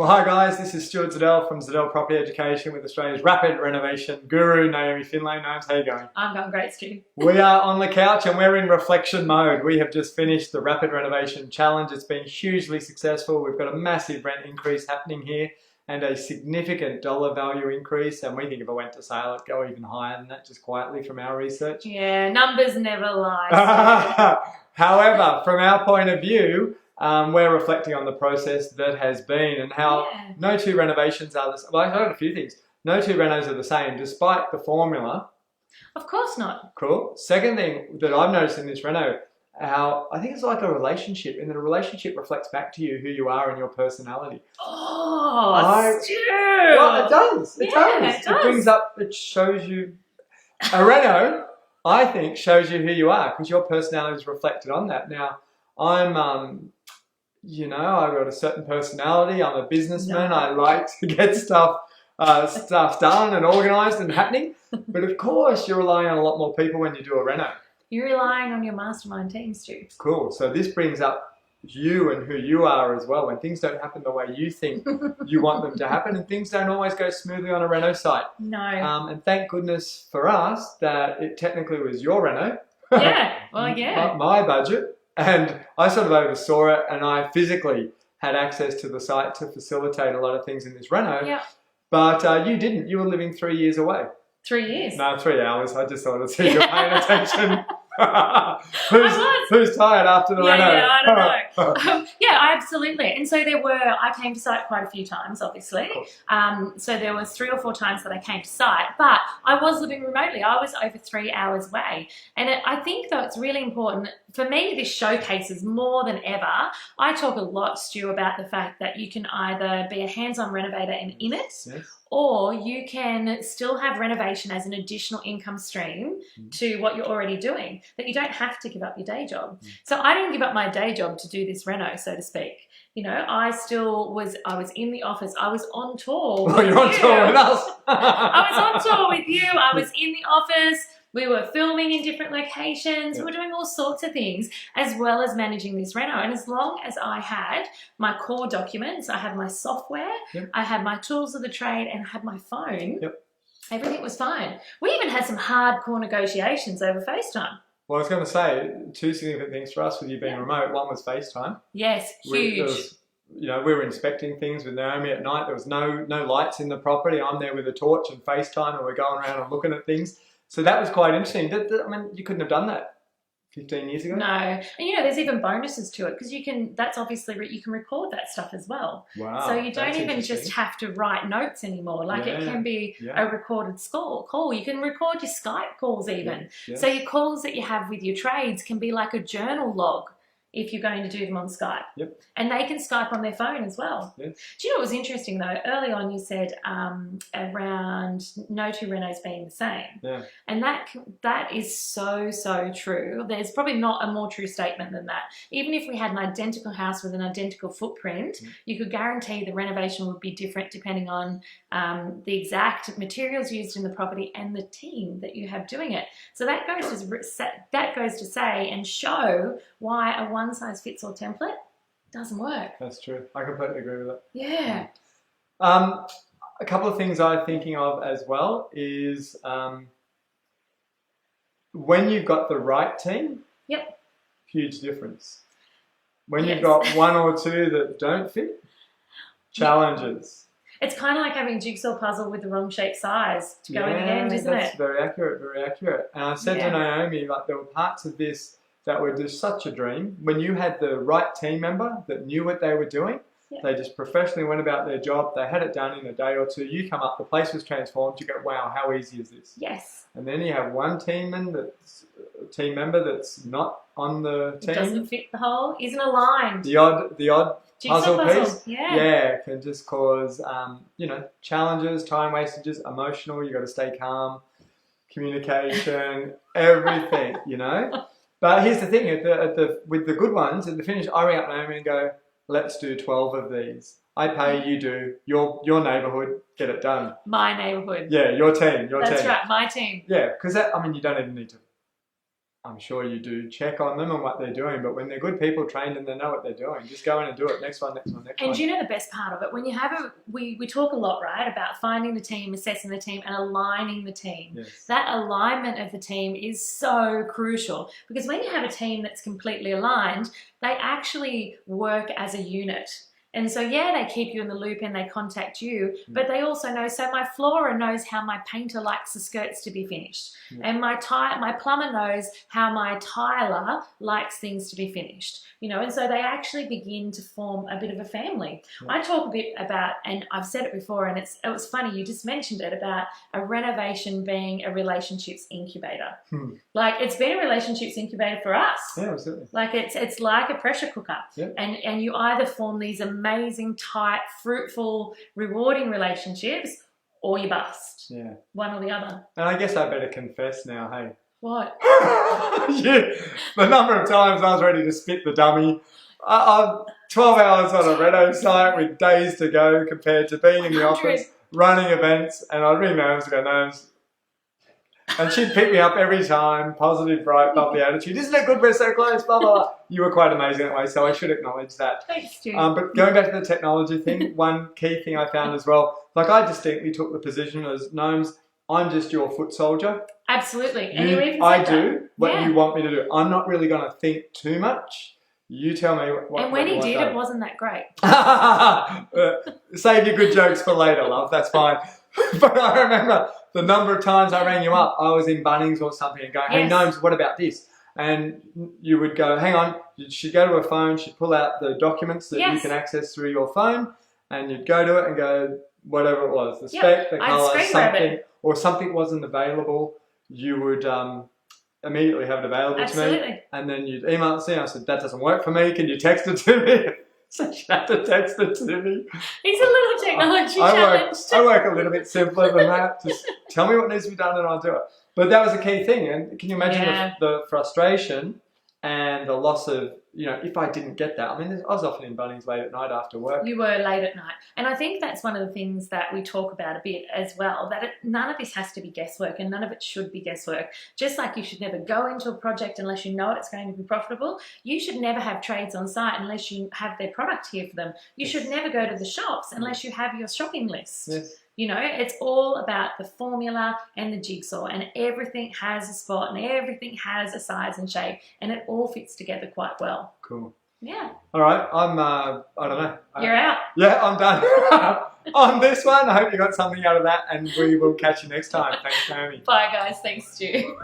Well, hi guys, this is Stuart Zadel from Zadel Property Education with Australia's rapid renovation guru, Naomi. Naomi, how you going? I'm going great, Stu. We are on the couch and we're in reflection mode. We have just finished the Rapid Renovation Challenge. It's been hugely successful. We've got a massive rent increase happening here and a significant dollar value increase. And we think if it went to sale, it'd go even higher than that, just quietly from our research. Yeah, numbers never lie. However, from our point of view, we're reflecting on the process that has been and how no two renovations are the same. Well, I've heard a few things. No two renos are the same, despite the formula. Of course not. Cool. Second thing that I've noticed in this reno, how I think it's like a relationship, and that a relationship reflects back to you who you are and your personality. Stu! Well, it does. It does. It brings up, it shows you, a reno, I think, shows you who you are because your personality is reflected on that. Now, I'm, you know, I've got a certain personality. I'm a businessman. I like to get stuff done and organised and happening. But of course, you're relying on a lot more people when you do a reno. You're relying on your mastermind team, Stu. Cool. So this brings up you and who you are as well. When things don't happen the way you think you want them to happen, and things don't always go smoothly on a reno site. No. And thank goodness for us that it technically was your reno. Yeah. Well, yeah. My budget. And I sort of oversaw it, and I physically had access to the site to facilitate a lot of things in this reno. Yeah. But you didn't. You were living 3 years away. 3 years? No, 3 hours. I just thought I'd see you paying attention. Who's tired after the reno? Yeah, I don't know. Yeah, absolutely. And so I came to site quite a few times, obviously. So there was 3 or 4 times that I came to site, but I was living remotely. I was over 3 hours away. And I think, though, it's really important. For me, this showcases more than ever. I talk a lot, Stu, about the fact that you can either be a hands-on renovator and in it, or you can still have renovation as an additional income stream to what you're already doing, that you don't have to give up your day job. So I didn't give up my day job to do this reno, so to speak. You know, I was in the office. I was on tour with you're on tour with us. I was on tour with you. I was in the office. We were filming in different locations. We were doing all sorts of things as well as managing this reno. And as long as I had my core documents, I had my software, I had my tools of the trade, and I had my phone, everything was fine. We even had some hardcore negotiations over FaceTime. Well, I was going to say 2 significant things for us with you being remote. One was FaceTime. Yes, huge. We were inspecting things with Naomi at night. There was no lights in the property. I'm there with a torch and FaceTime, and we're going around and looking at things. So that was quite interesting. I mean, you couldn't have done that 15 years ago. No. And you know, there's even bonuses to it because you can record that stuff as well. Wow. So you don't even just have to write notes anymore. Like it can be a recorded call. You can record your Skype calls even. So your calls that you have with your trades can be like a journal log if you're going to do them on Skype. And they can Skype on their phone as well. Do you know what was interesting though? Early on you said around no two renos being the same. And that is so true. There's probably not a more true statement than that. Even if we had an identical house with an identical footprint, you could guarantee the renovation would be different depending on the exact materials used in the property and the team that you have doing it. So that goes to say and show why a one-size-fits-all template doesn't work. That's true. I completely agree with that. Yeah. A couple of things I'm thinking of as well is when you've got the right team, huge difference. When you've got 1 or 2 that don't fit, challenges. It's kind of like having a jigsaw puzzle with the wrong shape size to go in the end, isn't it? That's very accurate, very accurate. And I said to Naomi, like, there were parts of this that were just such a dream. When you had the right team member that knew what they were doing, they just professionally went about their job, they had it done in a day or 2, you come up, the place was transformed, you go, wow, how easy is this? Yes. And then you have one team member that's not on the team. Doesn't fit the hole, isn't aligned. The odd puzzle piece, can just cause challenges, time wastages, emotional. You got to stay calm, communication, everything. But here's the thing: with the good ones at the finish, I ring up Naomi and go, "Let's do 12 of these. I pay, you do your neighbourhood, get it done." My neighbourhood. Yeah, your team. That's right, my team. Yeah, because you don't even need to I'm sure you do check on them and what they're doing, but when they're good people trained and they know what they're doing, just go in and do it. Next one, next one, next one. And do you know the best part of it? When you have we talk a lot, right, about finding the team, assessing the team, and aligning the team. Yes. That alignment of the team is so crucial, because when you have a team that's completely aligned, they actually work as a unit. And so, yeah, they keep you in the loop and they contact you, but they also know, so my floorer knows how my painter likes the skirts to be finished. And my plumber knows how my tiler likes things to be finished. You know, and so they actually begin to form a bit of a family. I talk a bit about, and I've said it before, and it was funny, you just mentioned it, about a renovation being a relationships incubator. Like, it's been a relationships incubator for us. Yeah, absolutely. Like, it's like a pressure cooker. Yeah. And you either form these amazing, tight, fruitful, rewarding relationships, or you bust. Yeah. One or the other. And I guess I better confess now, hey. What? Yeah, the number of times I was ready to spit the dummy. I'm 12 hours on a reno site with days to go compared to being in the office, running events, and I'd ring Naomi and go, Naomi, and she'd pick me up every time, positive, bright, bubbly attitude. Isn't it good we're so close, blah, blah, blah. You were quite amazing that way, so I should acknowledge that. Thanks, Stu. But going back to the technology thing, one key thing I found as well, like I distinctly took the position as, Gnomes, I'm just your foot soldier. Absolutely. And you even I said do what you want me to do. I'm not really going to think too much. You tell me what. And when he did, it wasn't that great. Save your good jokes for later, love. That's fine. But I remember the number of times I rang you up. I was in Bunnings or something and going, hey, Gnomes, what about this? And you would go, hang on. She'd go to her phone. She'd pull out the documents that you can access through your phone. And you'd go to it and go, whatever it was, the spec, the colour, something, or something wasn't available, you would immediately have it available to me. And then you'd email it to me. I said, that doesn't work for me. Can you text it to me? So she had to text it to me. He's a little technology challenged. I work a little bit simpler than that. Just tell me what needs to be done and I'll do it. But that was a key thing. And can you imagine the frustration and the loss of, you know, if I didn't get that. I mean, I was often in Bunnings late at night after work. You were late at night. And I think that's one of the things that we talk about a bit as well, that none of this has to be guesswork and none of it should be guesswork. Just like you should never go into a project unless you know it's going to be profitable, you should never have trades on site unless you have their product here for them. You should never go to the shops unless you have your shopping list. Yes. You know, it's all about the formula and the jigsaw, and everything has a spot and everything has a size and shape, and it all fits together quite well. Cool. Yeah. All right. I don't know. You're out. Yeah, I'm done. On this one, I hope you got something out of that, and we will catch you next time. Thanks, Naomi. Bye, guys. Thanks, Stu.